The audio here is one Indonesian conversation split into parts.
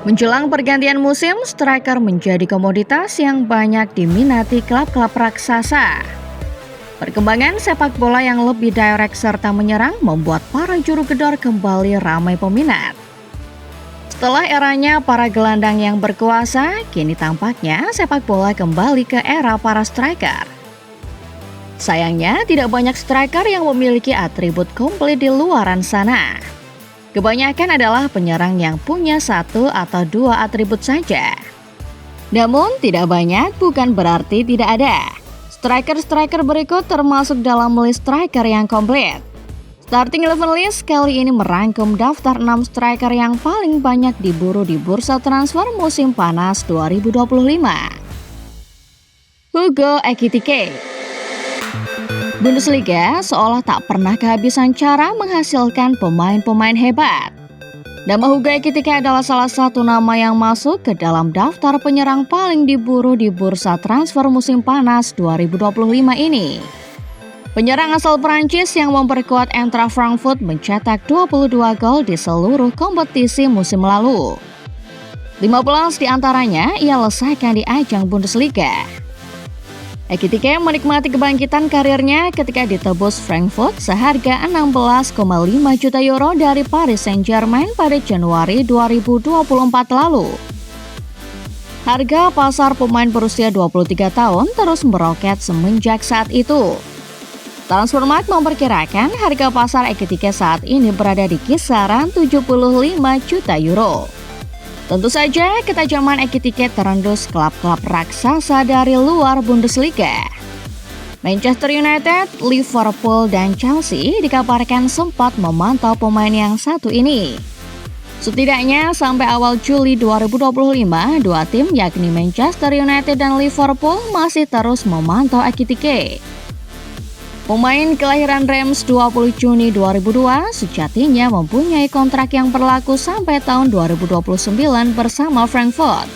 Menjelang pergantian musim, striker menjadi komoditas yang banyak diminati klub-klub raksasa. Perkembangan sepak bola yang lebih direct serta menyerang membuat para juru gedor kembali ramai peminat. Setelah eranya para gelandang yang berkuasa, kini tampaknya sepak bola kembali ke era para striker. Sayangnya, tidak banyak striker yang memiliki atribut komplit di luaran sana. Kebanyakan adalah penyerang yang punya satu atau dua atribut saja. Namun, tidak banyak bukan berarti tidak ada. Striker-striker berikut termasuk dalam list striker yang komplit. Starting 11 list kali ini merangkum daftar 6 striker yang paling banyak diburu di bursa transfer musim panas 2025. Hugo Ekitike. Bundesliga seolah tak pernah kehabisan cara menghasilkan pemain-pemain hebat. Nama Hugo Ekitike adalah salah satu nama yang masuk ke dalam daftar penyerang paling diburu di bursa transfer musim panas 2025 ini. Penyerang asal Prancis yang memperkuat Eintracht Frankfurt mencetak 22 gol di seluruh kompetisi musim lalu. 15 diantaranya ia lesaikan di ajang Bundesliga. Ekitike menikmati kebangkitan karirnya ketika ditebus Frankfurt seharga 16,5 juta euro dari Paris Saint-Germain pada Januari 2024 lalu. Harga pasar pemain berusia 23 tahun terus meroket semenjak saat itu. Transfermarkt memperkirakan harga pasar Ekitike saat ini berada di kisaran 75 juta euro. Tentu saja ketajaman Ekitike terendus klub-klub raksasa dari luar Bundesliga. Manchester United, Liverpool, dan Chelsea dikabarkan sempat memantau pemain yang satu ini. Setidaknya sampai awal Juli 2025, dua tim yakni Manchester United dan Liverpool masih terus memantau Ekitike. Pemain kelahiran Reims 20 Juni 2002 sejatinya mempunyai kontrak yang berlaku sampai tahun 2029 bersama Frankfurt.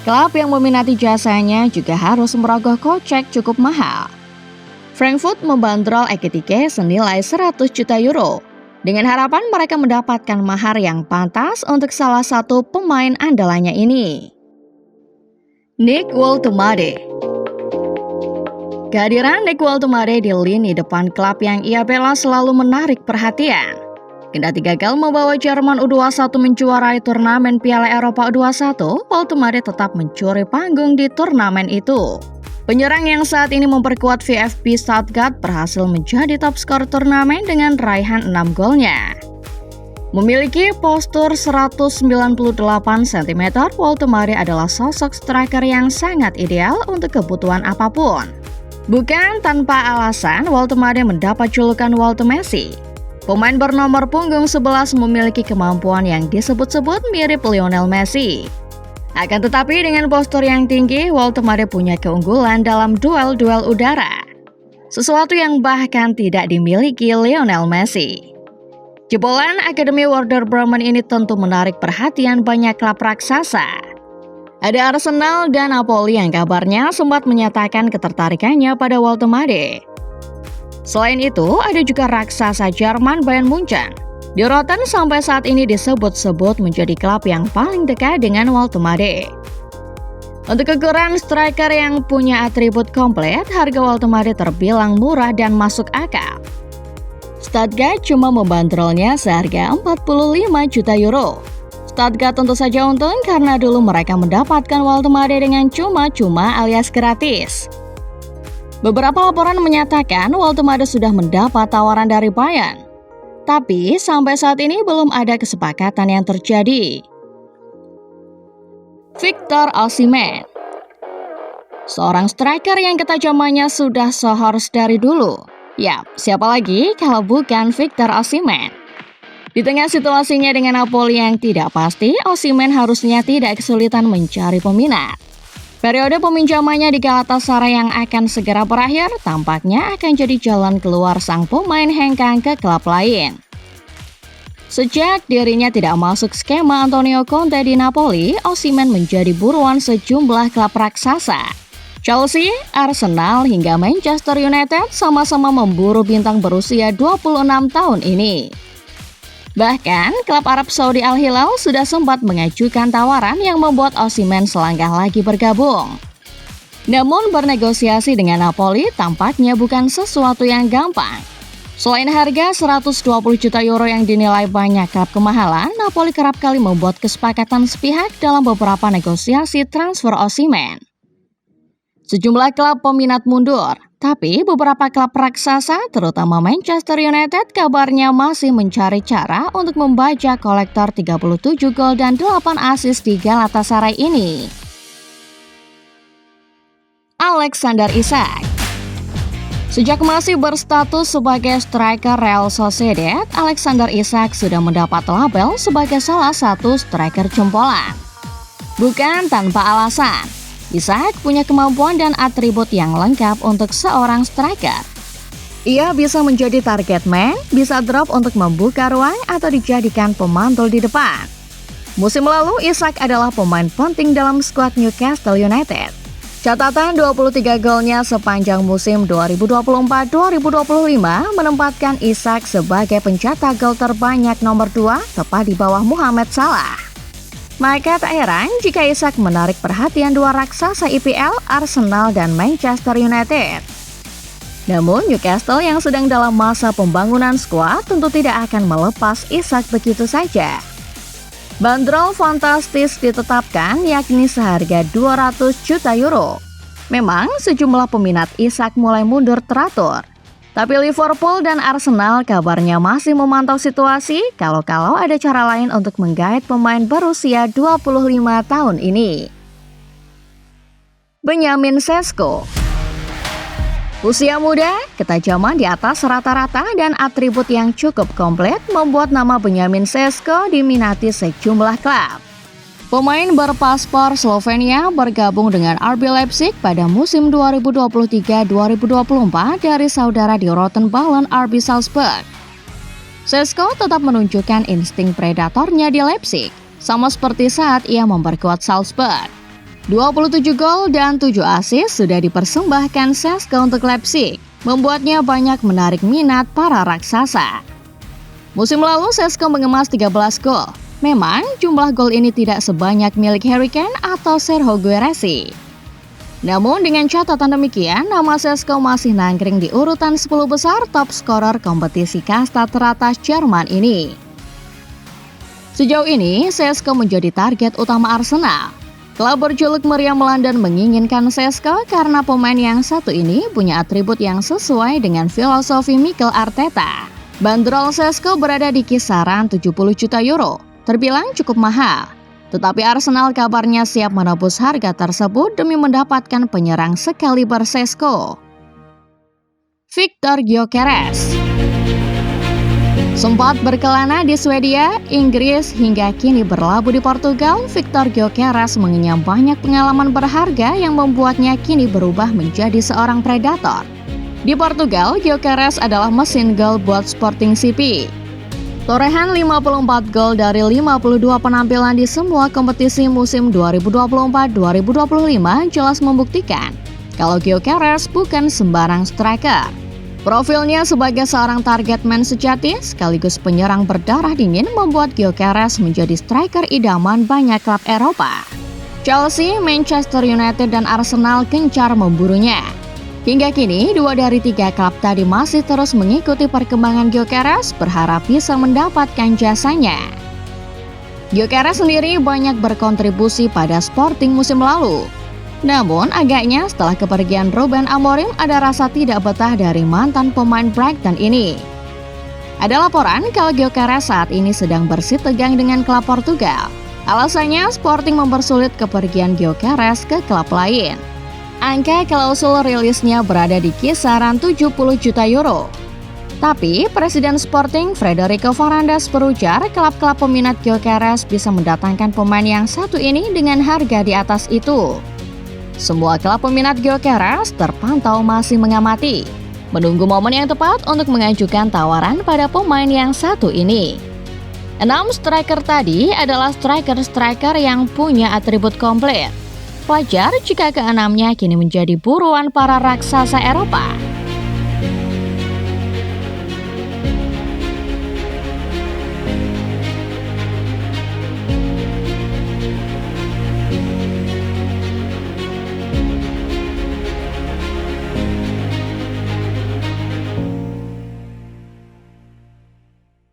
Klub yang meminati jasanya juga harus merogoh kocek cukup mahal. Frankfurt membandrol Ekitike senilai 100 juta euro, dengan harapan mereka mendapatkan mahar yang pantas untuk salah satu pemain andalannya ini. Nick Woltemade. Kehadiran Nick Woltemade di lini depan klub yang ia bela selalu menarik perhatian. Kendati gagal membawa Jerman U21 menjuarai turnamen Piala Eropa U21, Woltemade tetap mencuri panggung di turnamen itu. Penyerang yang saat ini memperkuat VfB Stuttgart berhasil menjadi top skor turnamen dengan raihan 6 golnya. Memiliki postur 198 cm, Woltemade adalah sosok striker yang sangat ideal untuk kebutuhan apapun. Bukan tanpa alasan, Woltemade mendapat julukan Walter Messi. Pemain bernomor punggung 11 memiliki kemampuan yang disebut-sebut mirip Lionel Messi. Akan tetapi dengan postur yang tinggi, Woltemade punya keunggulan dalam duel-duel udara. Sesuatu yang bahkan tidak dimiliki Lionel Messi. Jebolan Akademi Werder Bremen ini tentu menarik perhatian banyak klub raksasa. Ada Arsenal dan Napoli yang kabarnya sempat menyatakan ketertarikannya pada Woltemade. Selain itu, ada juga raksasa Jerman Bayern Munchen. Di Rotten sampai saat ini disebut-sebut menjadi klub yang paling dekat dengan Woltemade. Untuk ukuran striker yang punya atribut komplit, harga Woltemade terbilang murah dan masuk akal. Stuttgart cuma membandrolnya seharga 45 juta euro. Stuttgart tentu saja untung karena dulu mereka mendapatkan Woltemade dengan cuma-cuma alias gratis. Beberapa laporan menyatakan Woltemade sudah mendapat tawaran dari Bayern. Tapi sampai saat ini belum ada kesepakatan yang terjadi. Victor Osimhen. Seorang striker yang ketajamannya sudah sehorus dari dulu. Yap, siapa lagi kalau bukan Victor Osimhen? Di tengah situasinya dengan Napoli yang tidak pasti, Osimhen harusnya tidak kesulitan mencari peminat. Periode peminjamannya di Galatasaray yang akan segera berakhir tampaknya akan jadi jalan keluar sang pemain hengkang ke klub lain. Sejak dirinya tidak masuk skema Antonio Conte di Napoli, Osimhen menjadi buruan sejumlah klub raksasa. Chelsea, Arsenal, hingga Manchester United sama-sama memburu bintang berusia 26 tahun ini. Bahkan, klub Arab Saudi Al Hilal sudah sempat mengajukan tawaran yang membuat Osimhen selangkah lagi bergabung. Namun, bernegosiasi dengan Napoli tampaknya bukan sesuatu yang gampang. Selain harga 120 juta euro yang dinilai banyak klub kemahalan, Napoli kerap kali membuat kesepakatan sepihak dalam beberapa negosiasi transfer Osimhen. Sejumlah klub peminat mundur, tapi beberapa klub raksasa, terutama Manchester United, kabarnya masih mencari cara untuk membajak kolektor 37 gol dan 8 assist di Galatasaray ini. Alexander Isak. Sejak masih berstatus sebagai striker Real Sociedad, Alexander Isak sudah mendapat label sebagai salah satu striker jempolan. Bukan tanpa alasan. Isak punya kemampuan dan atribut yang lengkap untuk seorang striker. Ia bisa menjadi target man, bisa drop untuk membuka ruang atau dijadikan pemantul di depan. Musim lalu, Isak adalah pemain penting dalam skuad Newcastle United. Catatan 23 golnya sepanjang musim 2024-2025 menempatkan Isak sebagai pencetak gol terbanyak nomor 2, tepat di bawah Mohamed Salah. Maka tak heran jika Isak menarik perhatian dua raksasa IPL, Arsenal dan Manchester United. Namun Newcastle yang sedang dalam masa pembangunan skuad tentu tidak akan melepas Isak begitu saja. Bandrol fantastis ditetapkan yakni seharga 200 juta euro. Memang sejumlah peminat Isak mulai mundur teratur. Tapi Liverpool dan Arsenal kabarnya masih memantau situasi kalau ada cara lain untuk menggait pemain berusia 25 tahun ini. Benyamin Sesko. Usia muda, ketajaman di atas rata-rata, dan atribut yang cukup komplit membuat nama Benyamin Sesko diminati sejumlah klub. Pemain berpaspor Slovenia bergabung dengan RB Leipzig pada musim 2023-2024 dari saudara di Rottenballen RB Salzburg. Sesko tetap menunjukkan insting predatornya di Leipzig, sama seperti saat ia memperkuat Salzburg. 27 gol dan 7 assist sudah dipersembahkan Sesko untuk Leipzig, membuatnya banyak menarik minat para raksasa. Musim lalu Sesko mengemas 13 gol. Memang jumlah gol ini tidak sebanyak milik Harry Kane atau Sergio Guirassy. Namun dengan catatan demikian, nama Sesko masih nangkring di urutan 10 besar top scorer kompetisi kasta teratas Jerman ini. Sejauh ini, Sesko menjadi target utama Arsenal. Klub berjuluk Meriam London menginginkan Sesko karena pemain yang satu ini punya atribut yang sesuai dengan filosofi Mikel Arteta. Bandrol Sesko berada di kisaran 70 juta euro. Terbilang cukup mahal, tetapi Arsenal kabarnya siap menebus harga tersebut demi mendapatkan penyerang sekaliber Sesko. Viktor Gyökeres. Sempat berkelana di Swedia, Inggris, hingga kini berlabuh di Portugal, Viktor Gyökeres mengenyam banyak pengalaman berharga yang membuatnya kini berubah menjadi seorang predator. Di Portugal, Gyökeres adalah mesin gol buat Sporting CP. Torehan 54 gol dari 52 penampilan di semua kompetisi musim 2024-2025 jelas membuktikan kalau Gyökeres bukan sembarang striker. Profilnya sebagai seorang target man sejati sekaligus penyerang berdarah dingin membuat Gyökeres menjadi striker idaman banyak klub Eropa. Chelsea, Manchester United, dan Arsenal gencar memburunya. Hingga kini, 2 dari 3 klub tadi masih terus mengikuti perkembangan Gyökeres berharap bisa mendapatkan jasanya. Gyökeres sendiri banyak berkontribusi pada Sporting musim lalu. Namun, agaknya setelah kepergian Ruben Amorim ada rasa tidak betah dari mantan pemain Brighton ini. Ada laporan kalau Gyökeres saat ini sedang bersitegang dengan klub Portugal. Alasannya, Sporting mempersulit kepergian Gyökeres ke klub lain. Angka klausul rilisnya berada di kisaran 70 juta euro. Tapi, Presiden Sporting Frederico Varandas berujar klub-klub peminat Gyökeres bisa mendatangkan pemain yang satu ini dengan harga di atas itu. Semua klub peminat Gyökeres terpantau masih mengamati, menunggu momen yang tepat untuk mengajukan tawaran pada pemain yang satu ini. 6 striker tadi adalah striker-striker yang punya atribut komplit. Wajar jika keenamnya kini menjadi buruan para raksasa Eropa.